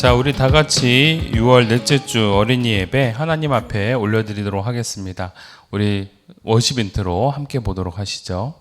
자, 우리 다 같이 6월 넷째 주 어린이 예배 하나님 앞에 올려드리도록 하겠습니다. 우리 워십 인트로 함께 보도록 하시죠.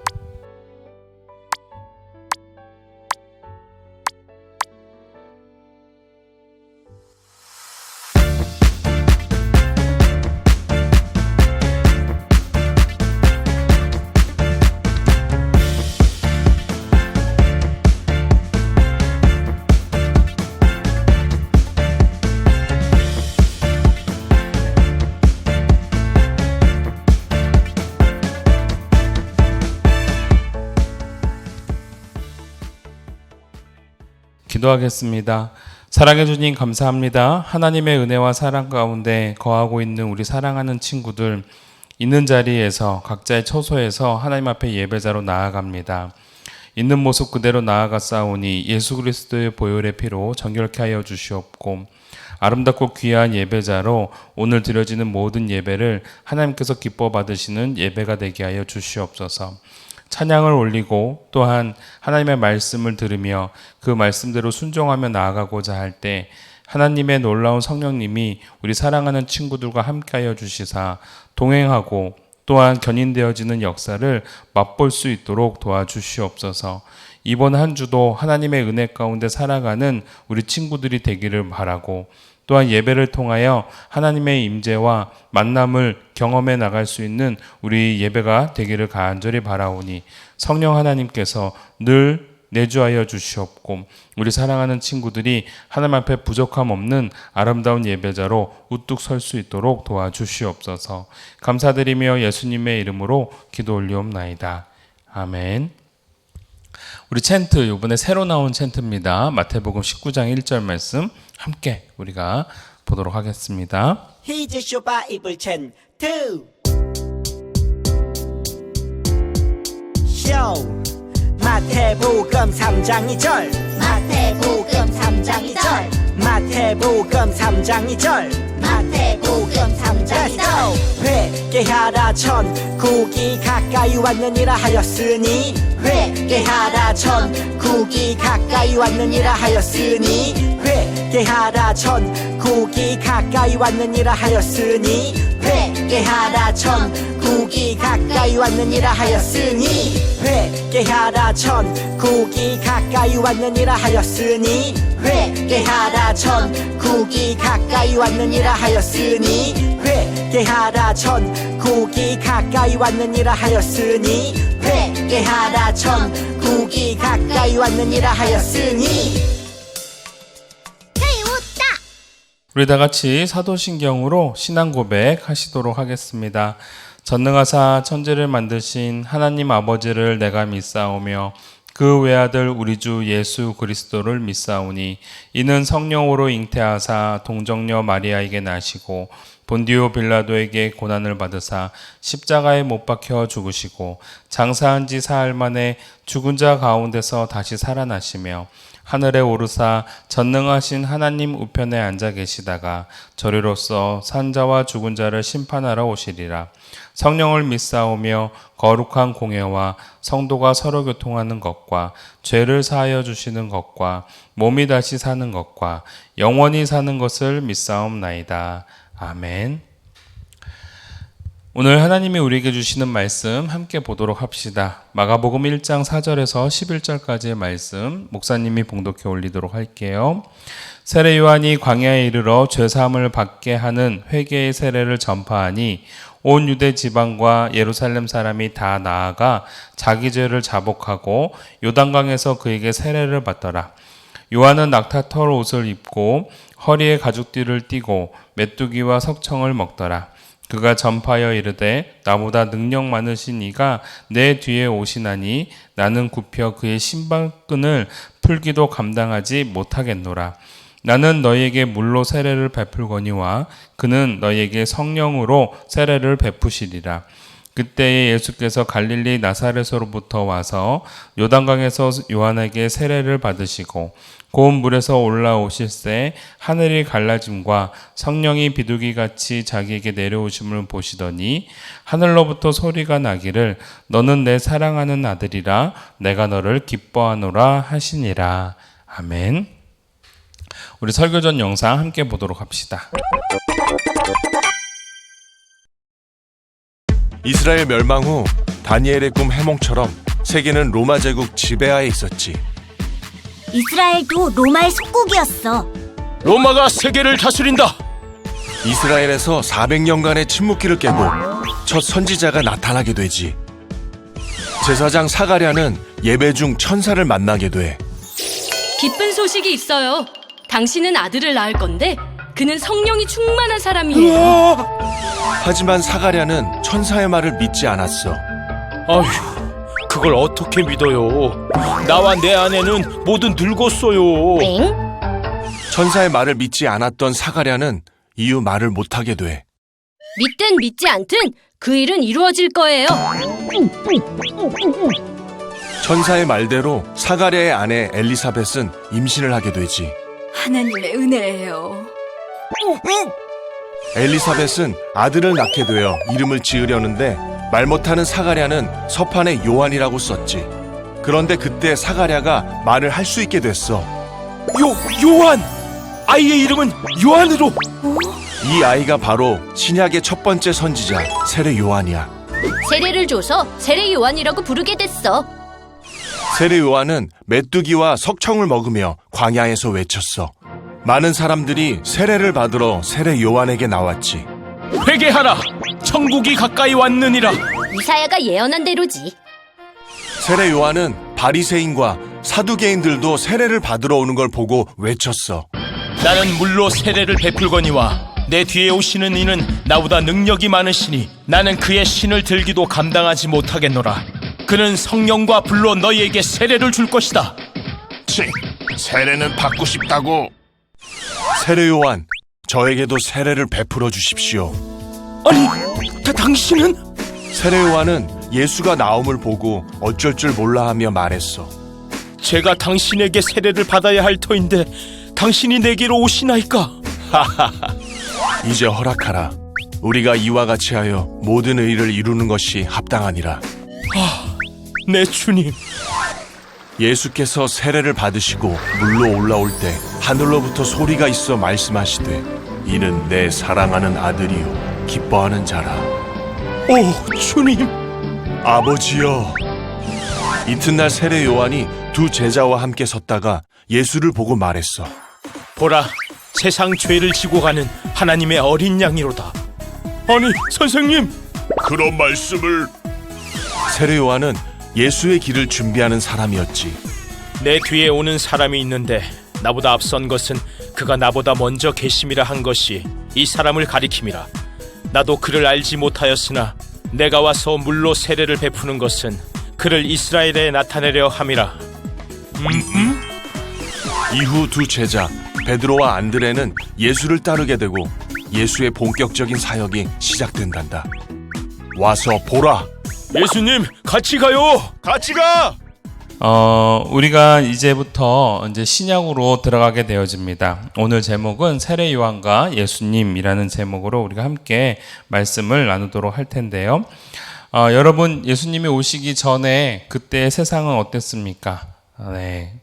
기도하겠습니다. 사랑해 주님 감사합니다. 하나님의 은혜와 사랑 가운데 거하고 있는 우리 사랑하는 친구들 있는 자리에서 각자의 처소에서 하나님 앞에 예배자로 나아갑니다. 있는 모습 그대로 나아갔사오니 예수 그리스도의 보혈의 피로 정결케 하여 주시옵고 아름답고 귀한 예배자로 오늘 드려지는 모든 예배를 하나님께서 기뻐 받으시는 예배가 되게 하여 주시옵소서. 찬양을 올리고 또한 하나님의 말씀을 들으며 그 말씀대로 순종하며 나아가고자 할 때 하나님의 놀라운 성령님이 우리 사랑하는 친구들과 함께하여 주시사 동행하고 또한 견인되어지는 역사를 맛볼 수 있도록 도와주시옵소서. 이번 한 주도 하나님의 은혜 가운데 살아가는 우리 친구들이 되기를 바라고 또한 예배를 통하여 하나님의 임재와 만남을 경험해 나갈 수 있는 우리 예배가 되기를 간절히 바라오니 성령 하나님께서 늘 내주하여 주시옵고 우리 사랑하는 친구들이 하나님 앞에 부족함 없는 아름다운 예배자로 우뚝 설 수 있도록 도와주시옵소서. 감사드리며 예수님의 이름으로 기도 올리옵나이다. 아멘. 우리 챈트 이번에 새로 나온 챈트입니다. 마태복음 19장 1절 말씀 함께 우리가 보도록 하겠습니다. Here's your Bible chant 2. Show 마태복음 3장 2절 마태복음 3장 2절 마태복음 3장 2절 마태복음 3장 Let's 2절 go. 회개하라 천국이 가까이 왔느니라 하였으니 회개하라 천국이 가까이 왔느니라 하였으니 회개하라 천국이 가까이 왔느니라 하였으니 회개하라 천국이 가까이 왔느니라 하였으니 회개하라 천국이 가까이 왔느니라 하였으니 회개하라 천국이 가까이 왔느니라 하였으니 회개하라 천국이 가까이 왔느니라 하였으니 회개하라 천국이 가까이 왔느니라 하였으니. 헤이 웃다 우리 다 같이 사도신경으로 신앙 고백 하시도록 하겠습니다. 전능하사 천지를 만드신 하나님 아버지를 내가 믿사오며 그 외아들 우리 주 예수 그리스도를 믿사오니 이는 성령으로 잉태하사 동정녀 마리아에게 나시고 본디오 빌라도에게 고난을 받으사 십자가에 못 박혀 죽으시고 장사한 지 사흘 만에 죽은 자 가운데서 다시 살아나시며 하늘에 오르사 전능하신 하나님 우편에 앉아 계시다가 저리로서 산자와 죽은 자를 심판하러 오시리라. 성령을 믿사오며 거룩한 공예와 성도가 서로 교통하는 것과 죄를 사하여 주시는 것과 몸이 다시 사는 것과 영원히 사는 것을 믿사옵나이다. 아멘. 오늘 하나님이 우리에게 주시는 말씀 함께 보도록 합시다. 마가복음 1장 4절에서 11절까지의 말씀 목사님이 봉독해 올리도록 할게요. 세례 요한이 광야에 이르러 죄사함을 받게 하는 회개의 세례를 전파하니 온 유대 지방과 예루살렘 사람이 다 나아가 자기 죄를 자복하고 요단강에서 그에게 세례를 받더라. 요한은 낙타털 옷을 입고 허리에 가죽띠를 띠고 메뚜기와 석청을 먹더라. 그가 전파하여 이르되 나보다 능력 많으신 이가 내 뒤에 오시나니 나는 굽혀 그의 신발끈을 풀기도 감당하지 못하겠노라. 나는 너희에게 물로 세례를 베풀거니와 그는 너희에게 성령으로 세례를 베푸시리라. 그때에 예수께서 갈릴리 나사렛으로부터 와서 요단강에서 요한에게 세례를 받으시고 고운 물에서 올라오실새 하늘이 갈라짐과 성령이 비둘기같이 자기에게 내려오심을 보시더니 하늘로부터 소리가 나기를 너는 내 사랑하는 아들이라 내가 너를 기뻐하노라 하시니라. 아멘. 우리 설교전 영상 함께 보도록 합시다. 이스라엘 멸망 후 다니엘의 꿈 해몽처럼 세계는 로마 제국 지배하에 있었지. 이스라엘도 로마의 속국이었어. 로마가 세계를 다스린다. 이스라엘에서 400년간의 침묵기를 깨고 첫 선지자가 나타나게 되지. 제사장 사가랴는 예배 중 천사를 만나게 돼. 기쁜 소식이 있어요. 당신은 아들을 낳을 건데 그는 성령이 충만한 사람이에요. 하지만 사가랴는 천사의 말을 믿지 않았어. 아휴, 그걸 어떻게 믿어요? 나와 내 아내는 모두 늙었어요. 엥? 천사의 말을 믿지 않았던 사가랴는 이후 말을 못하게 돼. 믿든 믿지 않든 그 일은 이루어질 거예요. 천사의 말대로 사가랴의 아내 엘리사벳은 임신을 하게 되지. 하나님의 은혜예요. 엘리사벳은 아들을 낳게 되어 이름을 지으려는데 말 못하는 사가랴는 서판에 요한이라고 썼지. 그런데 그때 사가랴가 말을 할 수 있게 됐어. 요한! 아이의 이름은 요한으로! 이 아이가 바로 신약의 첫 번째 선지자 세례 요한이야. 세례를 줘서 세례 요한이라고 부르게 됐어. 세례 요한은 메뚜기와 석청을 먹으며 광야에서 외쳤어. 많은 사람들이 세례를 받으러 세례 요한에게 나왔지. 회개하라! 천국이 가까이 왔느니라! 이사야가 예언한 대로지. 세례 요한은 바리새인과 사두개인들도 세례를 받으러 오는 걸 보고 외쳤어. 나는 물로 세례를 베풀거니와 내 뒤에 오시는 이는 나보다 능력이 많으시니 나는 그의 신을 들기도 감당하지 못하겠노라. 그는 성령과 불로 너희에게 세례를 줄 것이다. 세례는 받고 싶다고. 세례 요한, 저에게도 세례를 베풀어 주십시오. 아니, 당신은? 세례 요한은 예수가 나옴을 보고 어쩔 줄 몰라 하며 말했어. 제가 당신에게 세례를 받아야 할 터인데 당신이 내게로 오시나이까? 이제 허락하라. 우리가 이와 같이 하여 모든 의를 이루는 것이 합당하니라. 내 주님. 예수께서 세례를 받으시고 물로 올라올 때 하늘로부터 소리가 있어 말씀하시되 이는 내 사랑하는 아들이요 기뻐하는 자라. 오, 주님. 아버지여. 이튿날 세례 요한이 두 제자와 함께 섰다가 예수를 보고 말했어. 보라, 세상 죄를 지고 가는 하나님의 어린 양이로다. 아니, 선생님. 그런 말씀을. 세례 요한은 예수의 길을 준비하는 사람이었지. 내 뒤에 오는 사람이 있는데 나보다 앞선 것은 그가 나보다 먼저 계심이라 한 것이 이 사람을 가리킴이라. 나도 그를 알지 못하였으나 내가 와서 물로 세례를 베푸는 것은 그를 이스라엘에 나타내려 함이라. 이후 두 제자 베드로와 안드레는 예수를 따르게 되고 예수의 본격적인 사역이 시작된단다. 와서 보라. 예수님, 같이 가요. 같이 가. 우리가 이제부터 이제 신약으로 들어가게 되어집니다. 오늘 제목은 세례 요한과 예수님이라는 제목으로 우리가 함께 말씀을 나누도록 할 텐데요. 여러분, 예수님이 오시기 전에 그때 세상은 어땠습니까? 네.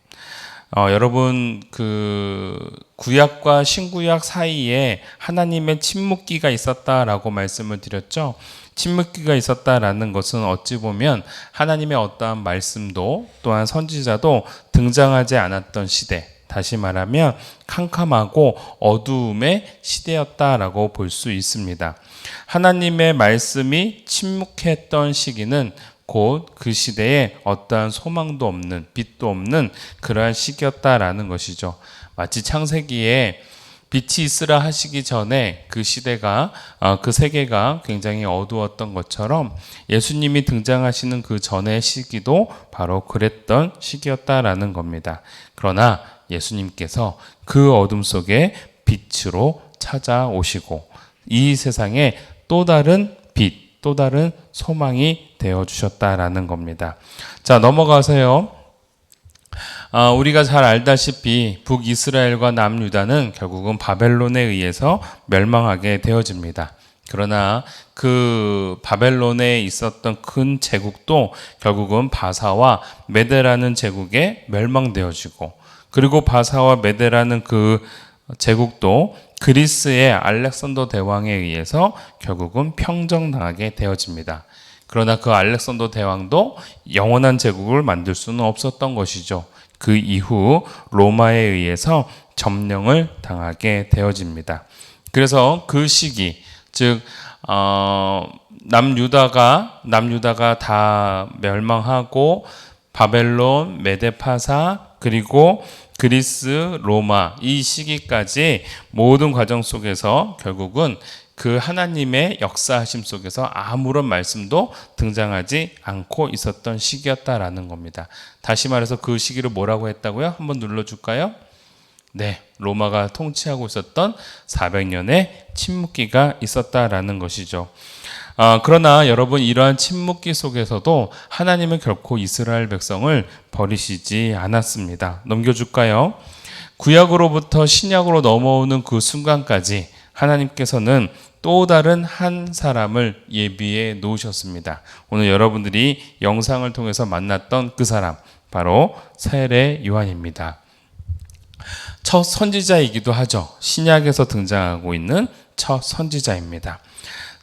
여러분, 그 구약과 신구약 사이에 하나님의 침묵기가 있었다라고 말씀을 드렸죠. 침묵기가 있었다라는 것은 어찌 보면 하나님의 어떠한 말씀도 또한 선지자도 등장하지 않았던 시대, 다시 말하면 캄캄하고 어두움의 시대였다라고 볼 수 있습니다. 하나님의 말씀이 침묵했던 시기는 곧 그 시대에 어떠한 소망도 없는, 빛도 없는 그러한 시기였다라는 것이죠. 마치 창세기에 빛이 있으라 하시기 전에 그 시대가, 그 세계가 굉장히 어두웠던 것처럼 예수님이 등장하시는 그 전의 시기도 바로 그랬던 시기였다라는 겁니다. 그러나 예수님께서 그 어둠 속에 빛으로 찾아오시고 이 세상에 또 다른 빛, 또 다른 소망이 되어주셨다라는 겁니다. 자, 넘어가세요. 우리가 잘 알다시피 북이스라엘과 남유다는 결국은 바벨론에 의해서 멸망하게 되어집니다. 그러나 그 바벨론에 있었던 큰 제국도 결국은 바사와 메데라는 제국에 멸망되어지고, 그리고 바사와 메데라는 그 제국도 그리스의 알렉산더 대왕에 의해서 결국은 평정당하게 되어집니다. 그러나 그 알렉산더 대왕도 영원한 제국을 만들 수는 없었던 것이죠. 그 이후 로마에 의해서 점령을 당하게 되어집니다. 그래서 그 시기, 즉 남유다가 다 멸망하고 바벨론, 메데파사, 그리고 그리스, 로마 이 시기까지 모든 과정 속에서 결국은 그 하나님의 역사하심 속에서 아무런 말씀도 등장하지 않고 있었던 시기였다라는 겁니다. 다시 말해서 그 시기를 뭐라고 했다고요? 한번 눌러줄까요? 네, 로마가 통치하고 있었던 400년의 침묵기가 있었다라는 것이죠. 그러나 여러분, 이러한 침묵기 속에서도 하나님은 결코 이스라엘 백성을 버리시지 않았습니다. 넘겨줄까요? 구약으로부터 신약으로 넘어오는 그 순간까지 하나님께서는 또 다른 한 사람을 예비해 놓으셨습니다. 오늘 여러분들이 영상을 통해서 만났던 그 사람, 바로 세례 요한입니다. 첫 선지자이기도 하죠. 신약에서 등장하고 있는 첫 선지자입니다.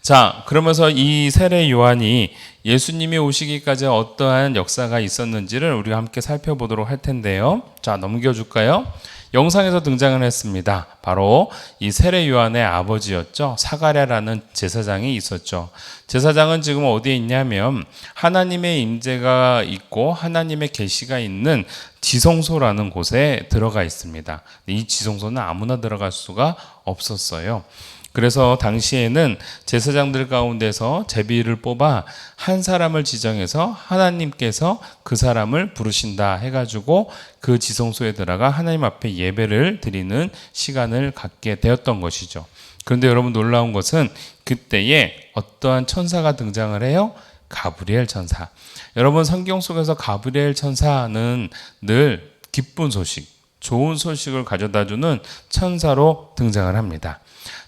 자, 그러면서 이 세례 요한이 예수님이 오시기까지 어떠한 역사가 있었는지를 우리가 함께 살펴보도록 할 텐데요. 자, 넘겨줄까요? 영상에서 등장을 했습니다. 바로 이 세례 요한의 아버지였죠. 사가랴라는 제사장이 있었죠. 제사장은 지금 어디에 있냐면 하나님의 임재가 있고 하나님의 계시가 있는 지성소라는 곳에 들어가 있습니다. 이 지성소는 아무나 들어갈 수가 없었어요. 그래서 당시에는 제사장들 가운데서 제비를 뽑아 한 사람을 지정해서 하나님께서 그 사람을 부르신다 해가지고 그 지성소에 들어가 하나님 앞에 예배를 드리는 시간을 갖게 되었던 것이죠. 그런데 여러분, 놀라운 것은 그때에 어떠한 천사가 등장을 해요? 가브리엘 천사. 여러분, 성경 속에서 가브리엘 천사는 늘 기쁜 소식, 좋은 소식을 가져다주는 천사로 등장을 합니다.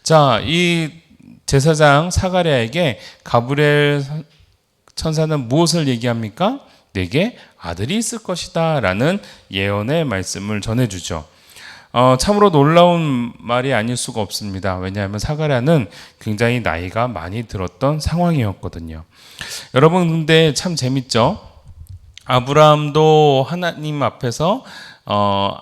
자, 이 제사장 사가랴에게 가브리엘 천사는 무엇을 얘기합니까? 내게 아들이 있을 것이다 라는 예언의 말씀을 전해주죠. 참으로 놀라운 말이 아닐 수가 없습니다. 왜냐하면 사가랴는 굉장히 나이가 많이 들었던 상황이었거든요. 여러분, 근데 참 재밌죠? 아브라함도 하나님 앞에서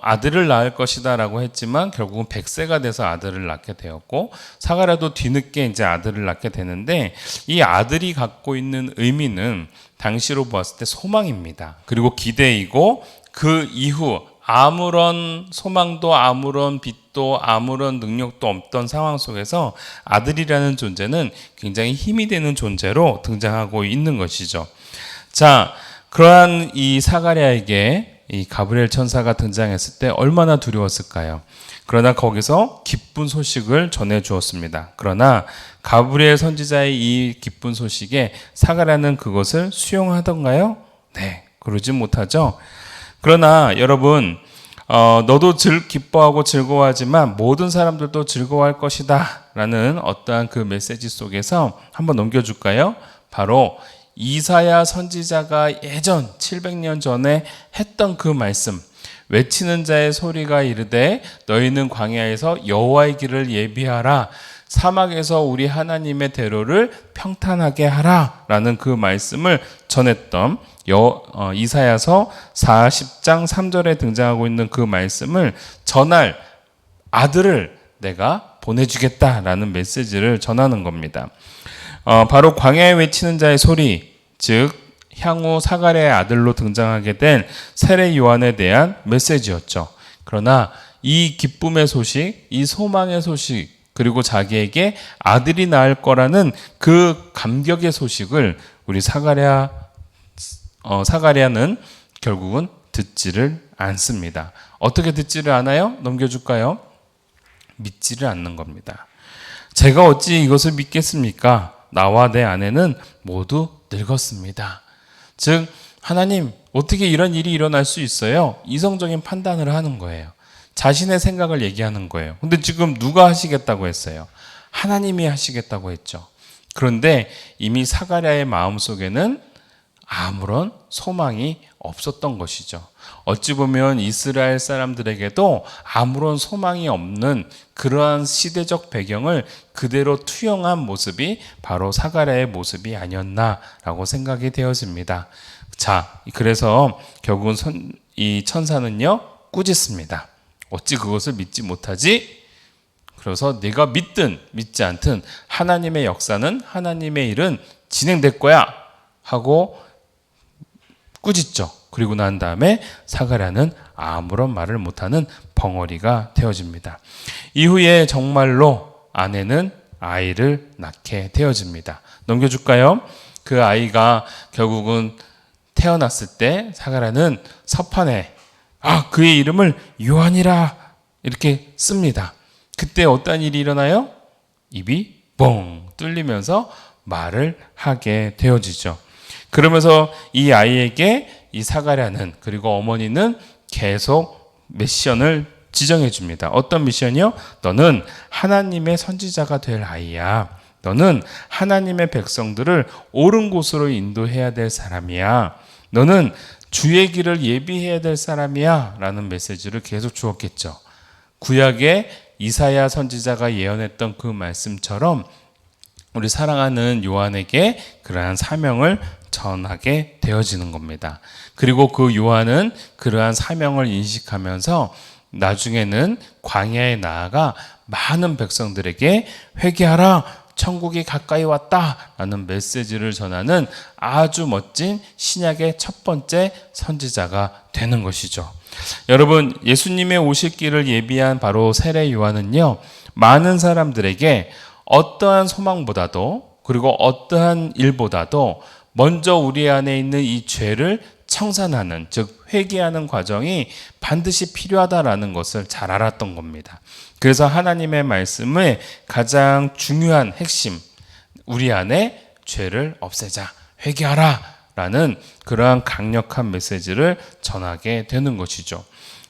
아들을 낳을 것이다 라고 했지만 결국은 100세가 돼서 아들을 낳게 되었고, 사가랴도 뒤늦게 이제 아들을 낳게 되는데, 이 아들이 갖고 있는 의미는 당시로 보았을 때 소망입니다. 그리고 기대이고, 그 이후 아무런 소망도 아무런 빛도 아무런 능력도 없던 상황 속에서 아들이라는 존재는 굉장히 힘이 되는 존재로 등장하고 있는 것이죠. 자, 그러한 이 사가랴에게 이 가브리엘 천사가 등장했을 때 얼마나 두려웠을까요? 그러나 거기서 기쁜 소식을 전해 주었습니다. 그러나 가브리엘 선지자의 이 기쁜 소식에 사가랴는 그것을 수용하던가요? 네, 그러지 못하죠. 그러나 여러분, 너도 기뻐하고 즐거워하지만 모든 사람들도 즐거워할 것이다 라는 어떠한 그 메시지 속에서 한번 넘겨줄까요? 바로 이사야 선지자가 예전 700년 전에 했던 그 말씀, 외치는 자의 소리가 이르되 너희는 광야에서 여호와의 길을 예비하라, 사막에서 우리 하나님의 대로를 평탄하게 하라 라는 그 말씀을 전했던 이사야서 40장 3절에 등장하고 있는 그 말씀을 전할 아들을 내가 보내주겠다라는 메시지를 전하는 겁니다. 바로 광야에 외치는 자의 소리, 즉 향후 사가랴의 아들로 등장하게 된 세례 요한에 대한 메시지였죠. 그러나 이 기쁨의 소식, 이 소망의 소식, 그리고 자기에게 아들이 낳을 거라는 그 감격의 소식을 우리 사가랴는 결국은 듣지를 않습니다. 어떻게 듣지를 않아요? 넘겨줄까요? 믿지를 않는 겁니다. 제가 어찌 이것을 믿겠습니까? 나와 내 아내는 모두 늙었습니다. 즉, 하나님, 어떻게 이런 일이 일어날 수 있어요? 이성적인 판단을 하는 거예요. 자신의 생각을 얘기하는 거예요. 근데 지금 누가 하시겠다고 했어요? 하나님이 하시겠다고 했죠. 그런데 이미 사가랴의 마음속에는 아무런 소망이 없었던 것이죠. 어찌 보면 이스라엘 사람들에게도 아무런 소망이 없는 그러한 시대적 배경을 그대로 투영한 모습이 바로 사가랴의 모습이 아니었나라고 생각이 되어집니다. 자, 그래서 결국은 이 천사는요, 꾸짖습니다. 어찌 그것을 믿지 못하지? 그래서 네가 믿든 믿지 않든 하나님의 역사는, 하나님의 일은 진행될 거야 하고 꾸짖죠. 그리고 난 다음에 사가랴는 아무런 말을 못하는 벙어리가 되어집니다. 이후에 정말로 아내는 아이를 낳게 되어집니다. 넘겨줄까요? 그 아이가 결국은 태어났을 때 사가랴는 서판에 그의 이름을 요한이라 이렇게 씁니다. 그때 어떤 일이 일어나요? 입이 뻥 뚫리면서 말을 하게 되어지죠. 그러면서 이 아이에게 이 사가랴는, 그리고 어머니는 계속 미션을 지정해 줍니다. 어떤 미션이요? 너는 하나님의 선지자가 될 아이야. 너는 하나님의 백성들을 옳은 곳으로 인도해야 될 사람이야. 너는 주의 길을 예비해야 될 사람이야 라는 메시지를 계속 주었겠죠. 구약의 이사야 선지자가 예언했던 그 말씀처럼 우리 사랑하는 요한에게 그러한 사명을 전하게 되어지는 겁니다. 그리고 그 요한은 그러한 사명을 인식하면서 나중에는 광야에 나아가 많은 백성들에게 회개하라, 천국이 가까이 왔다라는 메시지를 전하는 아주 멋진 신약의 첫 번째 선지자가 되는 것이죠. 여러분, 예수님의 오실 길을 예비한 바로 세례 요한은요, 많은 사람들에게 어떠한 소망보다도, 그리고 어떠한 일보다도 먼저 우리 안에 있는 이 죄를 청산하는, 즉 회개하는 과정이 반드시 필요하다라는 것을 잘 알았던 겁니다. 그래서 하나님의 말씀의 가장 중요한 핵심, 우리 안에 죄를 없애자, 회개하라 라는 그러한 강력한 메시지를 전하게 되는 것이죠.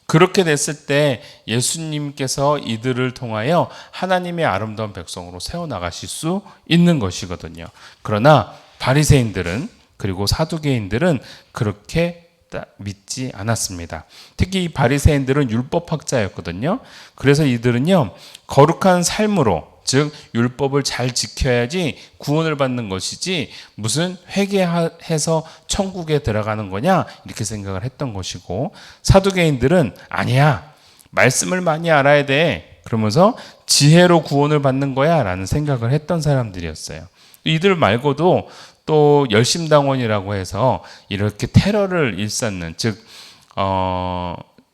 그렇게 됐을 때 예수님께서 이들을 통하여 하나님의 아름다운 백성으로 세워나가실 수 있는 것이거든요. 그러나 바리새인들은, 그리고 사두개인들은 그렇게 믿지 않았습니다. 특히 이 바리새인들은 율법학자였거든요. 그래서 이들은요, 거룩한 삶으로, 즉 율법을 잘 지켜야지 구원을 받는 것이지 무슨 회개해서 천국에 들어가는 거냐 이렇게 생각을 했던 것이고, 사두개인들은 아니야, 말씀을 많이 알아야 돼, 그러면서 지혜로 구원을 받는 거야 라는 생각을 했던 사람들이었어요. 이들 말고도 또 열심당원이라고 해서 이렇게 테러를 일삼는, 즉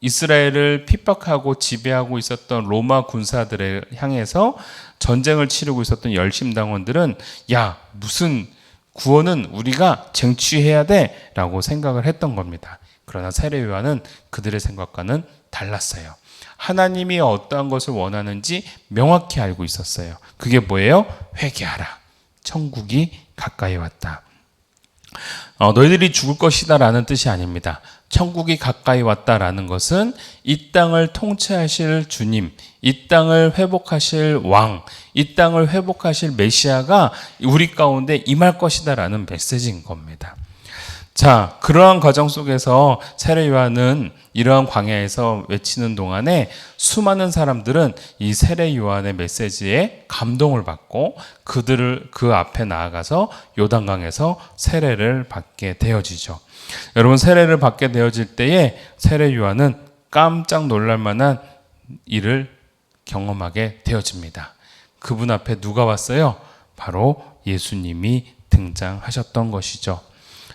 이스라엘을 핍박하고 지배하고 있었던 로마 군사들을 향해서 전쟁을 치르고 있었던 열심당원들은 야, 무슨 구원은 우리가 쟁취해야 돼 라고 생각을 했던 겁니다. 그러나 세례 요한은 그들의 생각과는 달랐어요. 하나님이 어떠한 것을 원하는지 명확히 알고 있었어요. 그게 뭐예요? 회개하라, 천국이 가까이 왔다. 너희들이 죽을 것이다 라는 뜻이 아닙니다. 천국이 가까이 왔다라는 것은 이 땅을 통치하실 주님, 이 땅을 회복하실 왕, 이 땅을 회복하실 메시아가 우리 가운데 임할 것이다 라는 메시지인 겁니다. 자, 그러한 과정 속에서 세례 요한은 이러한 광야에서 외치는 동안에 수많은 사람들은 이 세례 요한의 메시지에 감동을 받고 그들을 그 앞에 나아가서 요단강에서 세례를 받게 되어지죠. 여러분, 세례를 받게 되어질 때에 세례 요한은 깜짝 놀랄 만한 일을 경험하게 되어집니다. 그분 앞에 누가 왔어요? 바로 예수님이 등장하셨던 것이죠.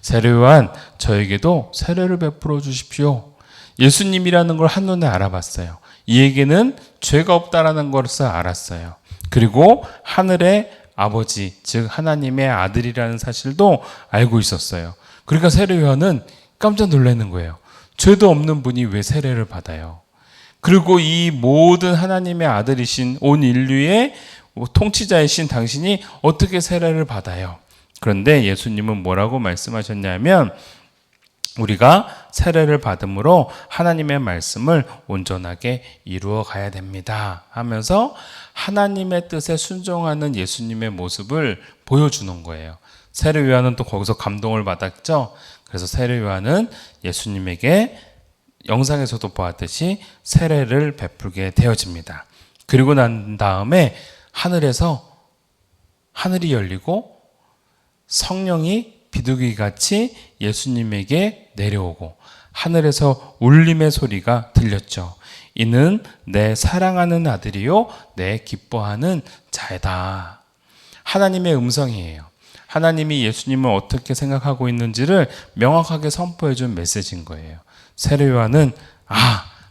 세례 요한, 저에게도 세례를 베풀어 주십시오. 예수님이라는 걸 한눈에 알아봤어요. 이에게는 죄가 없다라는 것을 알았어요. 그리고 하늘의 아버지, 즉 하나님의 아들이라는 사실도 알고 있었어요. 그러니까 세례 요한은 깜짝 놀라는 거예요. 죄도 없는 분이 왜 세례를 받아요? 그리고 이 모든 하나님의 아들이신 온 인류의 통치자이신 당신이 어떻게 세례를 받아요? 그런데 예수님은 뭐라고 말씀하셨냐면, 우리가 세례를 받음으로 하나님의 말씀을 온전하게 이루어 가야 됩니다 하면서 하나님의 뜻에 순종하는 예수님의 모습을 보여주는 거예요. 세례 요한은 또 거기서 감동을 받았죠. 그래서 세례 요한은 예수님에게 영상에서도 보았듯이 세례를 베풀게 되어집니다. 그리고 난 다음에 하늘이 열리고 성령이 비둘기같이 예수님에게 내려오고 하늘에서 울림의 소리가 들렸죠. 이는 내 사랑하는 아들이요 내 기뻐하는 자이다. 하나님의 음성이에요. 하나님이 예수님을 어떻게 생각하고 있는지를 명확하게 선포해 준 메시지인 거예요. 세례 요한은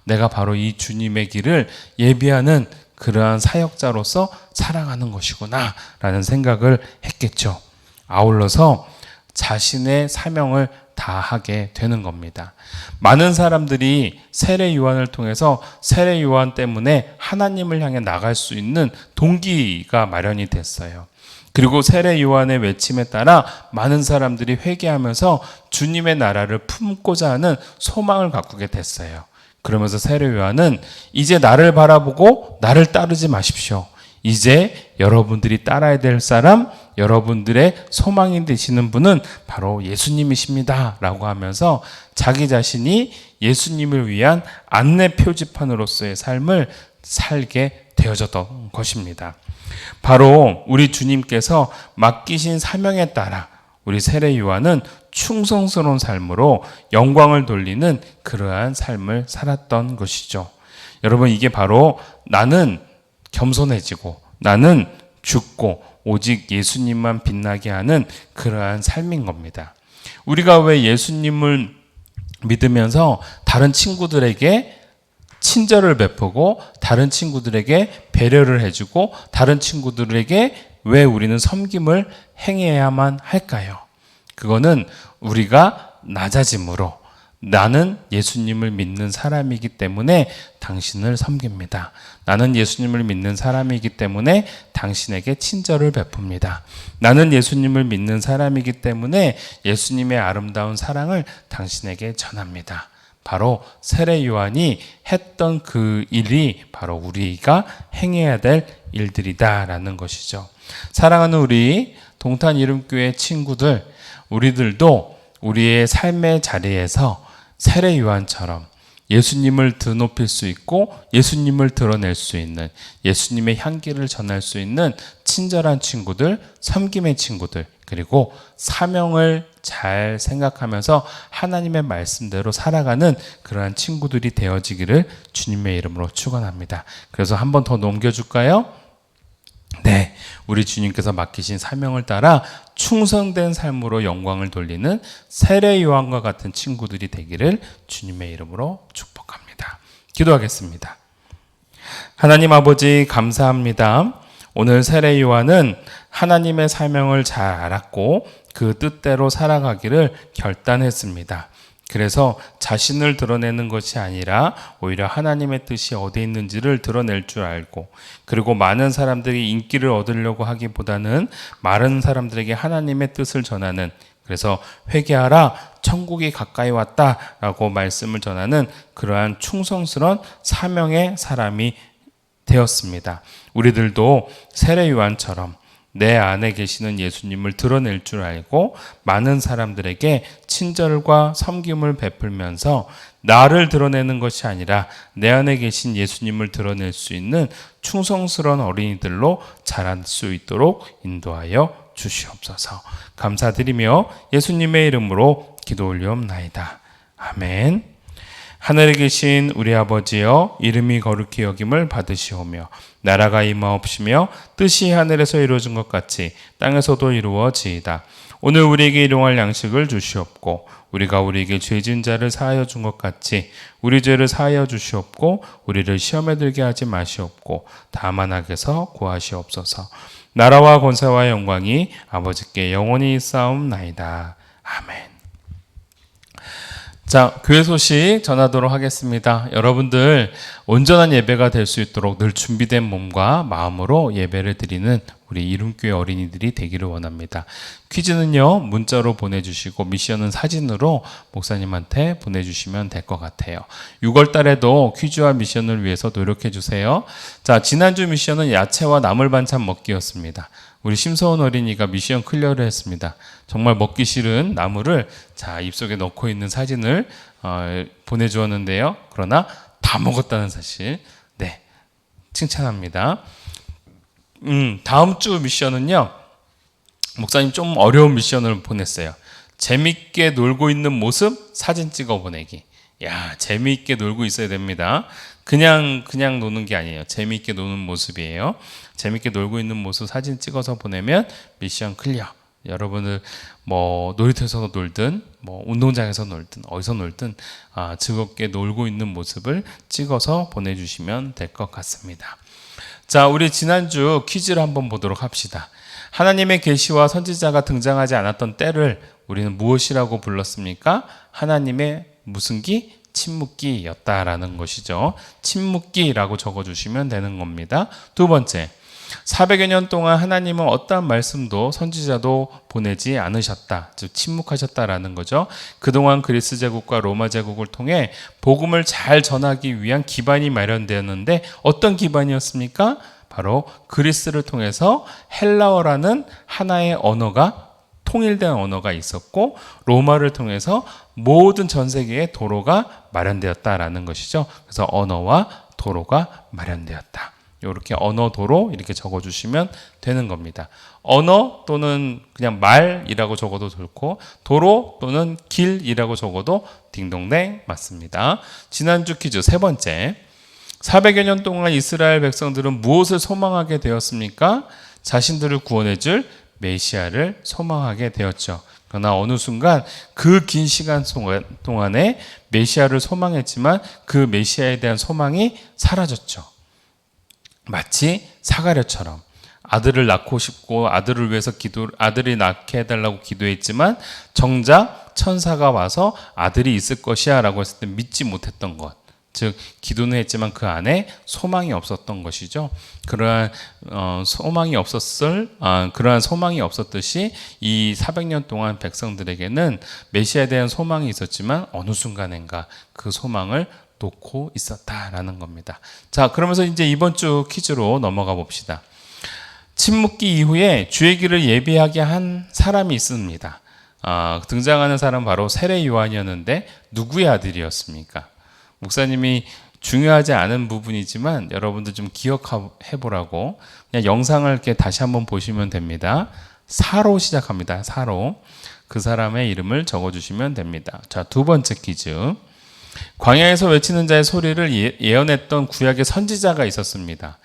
내가 바로 이 주님의 길을 예비하는 그러한 사역자로서 살아가는 것이구나 라는 생각을 했겠죠. 아울러서 자신의 사명을 다하게 되는 겁니다. 많은 사람들이 세례 요한을 통해서 세례 요한 때문에 하나님을 향해 나갈 수 있는 동기가 마련이 됐어요. 그리고 세례 요한의 외침에 따라 많은 사람들이 회개하면서 주님의 나라를 품고자 하는 소망을 가꾸게 됐어요. 그러면서 세례 요한은 이제 나를 바라보고 나를 따르지 마십시오. 이제 여러분들이 따라야 될 사람, 여러분들의 소망이 되시는 분은 바로 예수님이십니다 라고 하면서 자기 자신이 예수님을 위한 안내 표지판으로서의 삶을 살게 되어졌던 것입니다. 바로 우리 주님께서 맡기신 사명에 따라 우리 세례 요한은 충성스러운 삶으로 영광을 돌리는 그러한 삶을 살았던 것이죠. 여러분, 이게 바로 나는 겸손해지고 나는 죽고 오직 예수님만 빛나게 하는 그러한 삶인 겁니다. 우리가 왜 예수님을 믿으면서 다른 친구들에게 친절을 베푸고 다른 친구들에게 배려를 해주고 다른 친구들에게 왜 우리는 섬김을 행해야만 할까요? 그거는 우리가 낮아짐으로 나는 예수님을 믿는 사람이기 때문에 당신을 섬깁니다. 나는 예수님을 믿는 사람이기 때문에 당신에게 친절을 베풉니다. 나는 예수님을 믿는 사람이기 때문에 예수님의 아름다운 사랑을 당신에게 전합니다. 바로 세례 요한이 했던 그 일이 바로 우리가 행해야 될 일들이다라는 것이죠. 사랑하는 우리 동탄 이름교회 친구들, 우리들도 우리의 삶의 자리에서 세례 요한처럼 예수님을 드높일 수 있고 예수님을 드러낼 수 있는, 예수님의 향기를 전할 수 있는 친절한 친구들, 섬김의 친구들, 그리고 사명을 잘 생각하면서 하나님의 말씀대로 살아가는 그러한 친구들이 되어지기를 주님의 이름으로 축원합니다. 그래서 한 번 더 넘겨줄까요? 네, 우리 주님께서 맡기신 사명을 따라 충성된 삶으로 영광을 돌리는 세례 요한과 같은 친구들이 되기를 주님의 이름으로 축복합니다. 기도하겠습니다. 하나님 아버지, 감사합니다. 오늘 세례 요한은 하나님의 사명을 잘 알았고 그 뜻대로 살아가기를 결단했습니다. 그래서 자신을 드러내는 것이 아니라 오히려 하나님의 뜻이 어디 있는지를 드러낼 줄 알고, 그리고 많은 사람들이 인기를 얻으려고 하기보다는 많은 사람들에게 하나님의 뜻을 전하는, 그래서 회개하라 천국이 가까이 왔다라고 말씀을 전하는 그러한 충성스러운 사명의 사람이 되었습니다. 우리들도 세례 요한처럼 내 안에 계시는 예수님을 드러낼 줄 알고 많은 사람들에게 친절과 섬김을 베풀면서 나를 드러내는 것이 아니라 내 안에 계신 예수님을 드러낼 수 있는 충성스러운 어린이들로 자랄 수 있도록 인도하여 주시옵소서. 감사드리며 예수님의 이름으로 기도 올리옵나이다. 아멘. 하늘에 계신 우리 아버지여, 이름이 거룩히 여김을 받으시오며 나라가 임하옵시며 뜻이 하늘에서 이루어진 것 같이 땅에서도 이루어지이다. 오늘 우리에게 일용할 양식을 주시옵고 우리가 우리에게 죄진 자를 사하여 준 것 같이 우리 죄를 사하여 주시옵고 우리를 시험에 들게 하지 마시옵고 다만 악에서 구하시옵소서. 나라와 권세와 영광이 아버지께 영원히 있사옵나이다. 아멘. 자, 교회 소식 전하도록 하겠습니다. 여러분들 온전한 예배가 될 수 있도록 늘 준비된 몸과 마음으로 예배를 드리는 우리 이름교회 어린이들이 되기를 원합니다. 퀴즈는요, 문자로 보내주시고 미션은 사진으로 목사님한테 보내주시면 될 것 같아요. 6월 달에도 퀴즈와 미션을 위해서 노력해 주세요. 자, 지난주 미션은 야채와 나물 반찬 먹기였습니다. 우리 심서원 어린이가 미션 클리어를 했습니다. 정말 먹기 싫은 나물을 자 입속에 넣고 있는 사진을 보내주었는데요. 그러나 다 먹었다는 사실, 네, 칭찬합니다. 다음 주 미션은요, 목사님 좀 어려운 미션을 보냈어요. 재밌게 놀고 있는 모습 사진 찍어 보내기. 야, 재미있게 놀고 있어야 됩니다. 그냥 노는 게 아니에요. 재미있게 노는 모습이에요. 재미있게 놀고 있는 모습 사진 찍어서 보내면 미션 클리어. 여러분들 뭐 놀이터에서 놀든 뭐 운동장에서 놀든 어디서 놀든 즐겁게 놀고 있는 모습을 찍어서 보내주시면 될 것 같습니다. 자, 우리 지난주 퀴즈를 한번 보도록 합시다. 하나님의 계시와 선지자가 등장하지 않았던 때를 우리는 무엇이라고 불렀습니까? 하나님의 무슨 기? 침묵기였다라는 것이죠. 침묵기라고 적어주시면 되는 겁니다. 두 번째, 400여 년 동안 하나님은 어떠한 말씀도 선지자도 보내지 않으셨다. 즉 침묵하셨다라는 거죠. 그동안 그리스 제국과 로마 제국을 통해 복음을 잘 전하기 위한 기반이 마련되었는데 어떤 기반이었습니까? 바로 그리스를 통해서 헬라어라는 하나의 언어가 통일된 언어가 있었고 로마를 통해서 모든 전 세계의 도로가 마련되었다라는 것이죠. 그래서 언어와 도로가 마련되었다. 이렇게 언어, 도로 이렇게 적어주시면 되는 겁니다. 언어 또는 그냥 말이라고 적어도 좋고 도로 또는 길이라고 적어도 딩동댕 맞습니다. 지난주 퀴즈 세 번째, 400여 년 동안 이스라엘 백성들은 무엇을 소망하게 되었습니까? 자신들을 구원해줄 메시아를 소망하게 되었죠. 그러나 어느 순간 그 긴 시간 동안에 메시아를 소망했지만 그 메시아에 대한 소망이 사라졌죠. 마치 사가랴처럼 아들을 낳고 싶고 아들을 위해서 아들이 낳게 해달라고 기도했지만 정작 천사가 와서 아들이 있을 것이야 라고 했을 때 믿지 못했던 것, 즉 기도는 했지만 그 안에 소망이 없었던 것이죠. 그러한 소망이 없었듯이 이 400년 동안 백성들에게는 메시아에 대한 소망이 있었지만 어느 순간인가 그 소망을 놓고 있었다라는 겁니다. 자, 그러면서 이제 이번 주 퀴즈로 넘어가 봅시다. 침묵기 이후에 주의 길을 예비하게 한 사람이 있습니다. 등장하는 사람은 바로 세례 요한이었는데 누구의 아들이었습니까? 목사님이 중요하지 않은 부분이지만 여러분들 좀 기억해 보라고 그냥 영상을 이렇게 다시 한번 보시면 됩니다. 사로 시작합니다. 사로. 그 사람의 이름을 적어주시면 됩니다. 자, 두 번째 퀴즈. 광야에서 외치는 자의 소리를 예언했던 구약의 선지자가 있었습니다.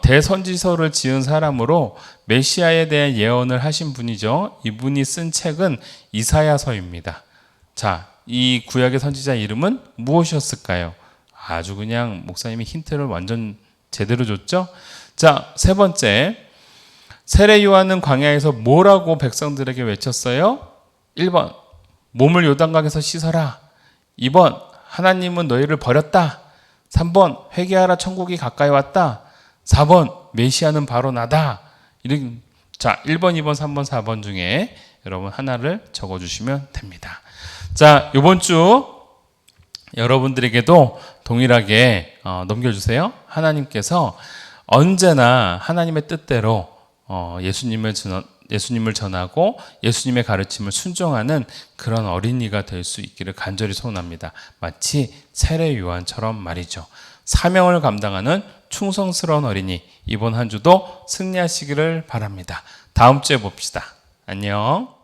대선지서를 지은 사람으로 메시아에 대한 예언을 하신 분이죠. 이분이 쓴 책은 이사야서입니다. 자, 이 구약의 선지자 이름은 무엇이었을까요? 아주 그냥 목사님이 힌트를 완전 제대로 줬죠. 자, 세 번째, 세례 요한은 광야에서 뭐라고 백성들에게 외쳤어요? 1번, 몸을 요단강에서 씻어라. 2번, 하나님은 너희를 버렸다. 3번, 회개하라, 천국이 가까이 왔다. 4번, 메시아는 바로 나다. 자, 1번, 2번, 3번, 4번 중에 여러분 하나를 적어주시면 됩니다. 자, 이번 주 여러분들에게도 동일하게 넘겨주세요. 하나님께서 언제나 하나님의 뜻대로 예수님을 전하고 예수님의 가르침을 순종하는 그런 어린이가 될 수 있기를 간절히 소원합니다. 마치 세례 요한처럼 말이죠. 사명을 감당하는 충성스러운 어린이, 이번 한 주도 승리하시기를 바랍니다. 다음 주에 봅시다. 안녕.